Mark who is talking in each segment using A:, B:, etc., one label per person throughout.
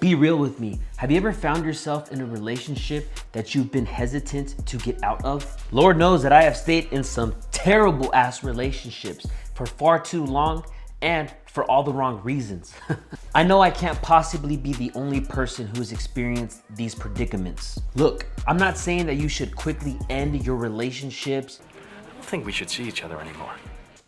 A: Be real with me. Have you ever found yourself in a relationship that you've been hesitant to get out of? Lord knows that I have stayed in some terrible ass relationships for far too long and for all the wrong reasons. I know I can't possibly be the only person who has experienced these predicaments. Look, I'm not saying that you should quickly end your relationships.
B: I don't think we should see each other anymore.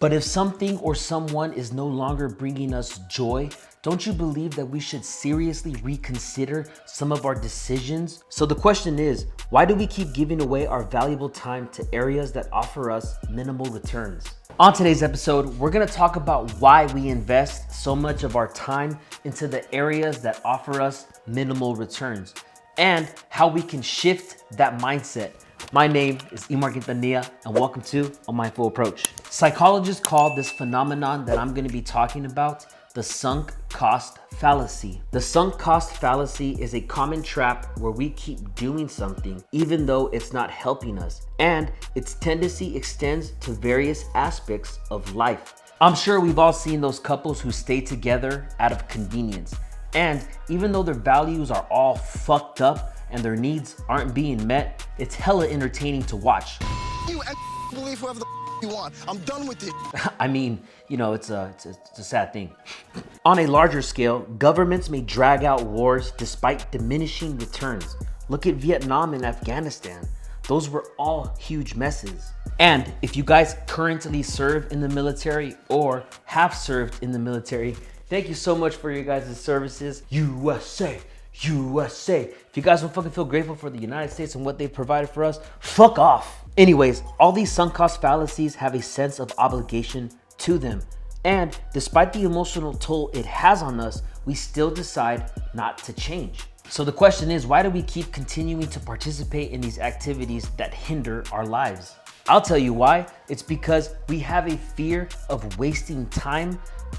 A: But if something or someone is no longer bringing us joy, don't you believe that we should seriously reconsider some of our decisions? So the question is, why do we keep giving away our valuable time to areas that offer us minimal returns? On today's episode, we're gonna talk about why we invest so much of our time into the areas that offer us minimal returns and how we can shift that mindset. My name is Imar Quintanilla and welcome to A Mindful Approach. Psychologists call this phenomenon that I'm gonna be talking about the sunk cost fallacy. The sunk cost fallacy is a common trap where we keep doing something even though it's not helping us, and its tendency extends to various aspects of life. I'm sure we've all seen those couples who stay together out of convenience, and even though their values are all fucked up and their needs aren't being met, it's hella entertaining to watch.
C: You and believe whoever the you want. I'm done with it.
A: I mean, you know, it's a sad thing. On a larger scale, governments may drag out wars despite diminishing returns. Look at Vietnam and Afghanistan. Those were all huge messes. And if you guys currently serve in the military or have served in the military, thank you so much for your guys' services. USA, USA. If you guys don't fucking feel grateful for the United States and what they've provided for us, fuck off. Anyways, all these sunk cost fallacies have a sense of obligation to them. And despite the emotional toll it has on us, we still decide not to change. So the question is, why do we keep continuing to participate in these activities that hinder our lives? I'll tell you why. It's because we have a fear of wasting time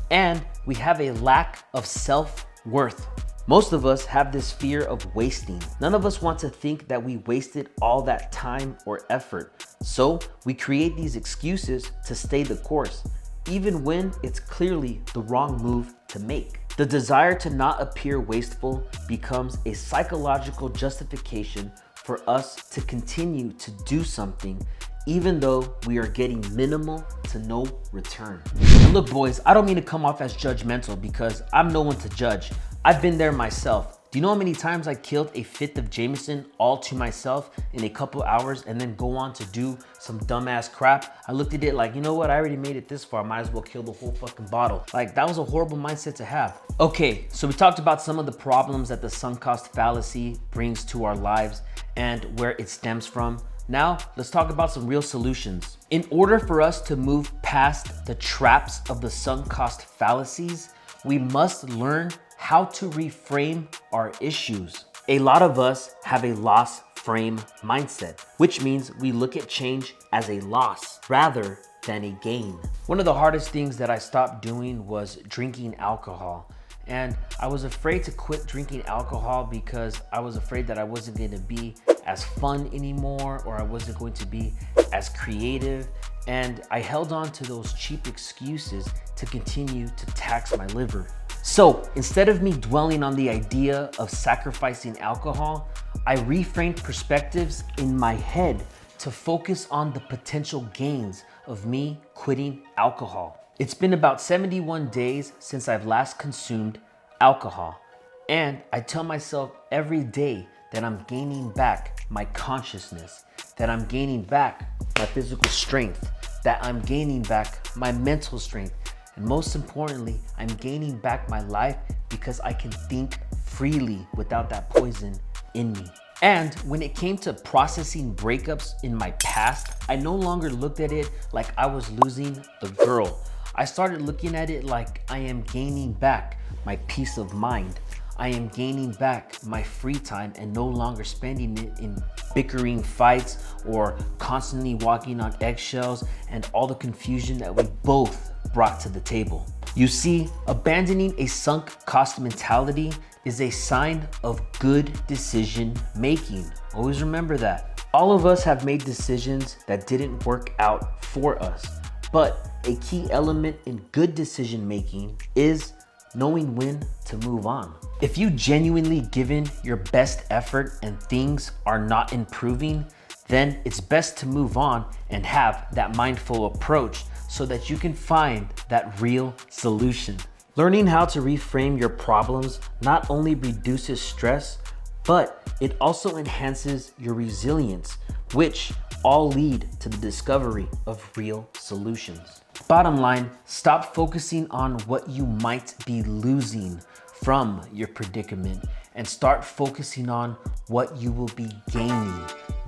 A: and we have a lack of self-worth. Most of us have this fear of wasting. None of us want to think that we wasted all that time or effort. So we create these excuses to stay the course, even when it's clearly the wrong move to make. The desire to not appear wasteful becomes a psychological justification for us to continue to do something even though we are getting minimal to no return. And look, boys, I don't mean to come off as judgmental because I'm no one to judge. I've been there myself. Do you know how many times I killed a fifth of Jameson all to myself in a couple hours and then go on to do some dumbass crap? I looked at it like, you know what? I already made it this far. I might as well kill the whole fucking bottle. Like, that was a horrible mindset to have. Okay, so we talked about some of the problems that the sunk cost fallacy brings to our lives and where it stems from. Now, let's talk about some real solutions. In order for us to move past the traps of the sunk cost fallacies, we must learn how to reframe our issues. A lot of us have a loss frame mindset, which means we look at change as a loss rather than a gain. One of the hardest things that I stopped doing was drinking alcohol. And I was afraid to quit drinking alcohol because I was afraid that I wasn't going to be as fun anymore, or I wasn't going to be as creative. And I held on to those cheap excuses to continue to tax my liver. So instead of me dwelling on the idea of sacrificing alcohol, I reframed perspectives in my head to focus on the potential gains of me quitting alcohol. It's been about 71 days since I've last consumed alcohol, and I tell myself every day that I'm gaining back my consciousness, that I'm gaining back my physical strength, that I'm gaining back my mental strength, and most importantly, I'm gaining back my life because I can think freely without that poison in me. And when it came to processing breakups in my past, I no longer looked at it like I was losing the girl. I started looking at it like I am gaining back my peace of mind. I am gaining back my free time and no longer spending it in bickering fights or constantly walking on eggshells and all the confusion that we both brought to the table. You see, abandoning a sunk cost mentality is a sign of good decision making. Always remember that. All of us have made decisions that didn't work out for us, but a key element in good decision making is knowing when to move on. If you genuinely given your best effort and things are not improving, then it's best to move on and have that mindful approach so that you can find that real solution. Learning how to reframe your problems not only reduces stress, but it also enhances your resilience, which all lead to the discovery of real solutions. Bottom line, stop focusing on what you might be losing from your predicament and start focusing on what you will be gaining.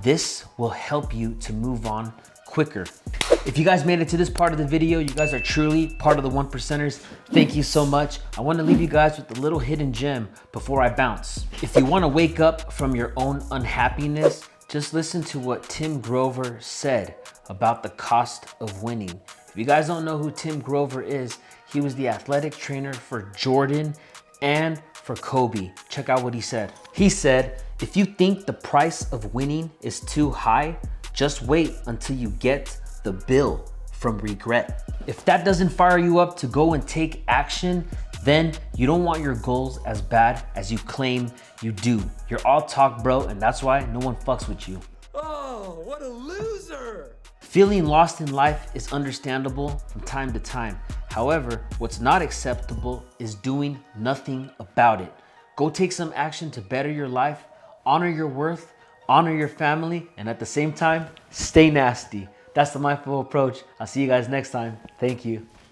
A: This will help you to move on quicker. If you guys made it to this part of the video, you guys are truly part of the 1%ers. Thank you so much. I want to leave you guys with a little hidden gem before I bounce. If you want to wake up from your own unhappiness, just listen to what Tim Grover said about the cost of winning. If you guys don't know who Tim Grover is, he was the athletic trainer for Jordan and for Kobe. Check out what he said. He said, if you think the price of winning is too high, just wait until you get the bill from regret. If that doesn't fire you up to go and take action, then you don't want your goals as bad as you claim you do. You're all talk, bro, and that's why no one fucks with you.
D: Oh, what a loser!
A: Feeling lost in life is understandable from time to time. However, what's not acceptable is doing nothing about it. Go take some action to better your life, honor your worth, honor your family, and at the same time, stay nasty. That's the mindful approach. I'll see you guys next time. Thank you.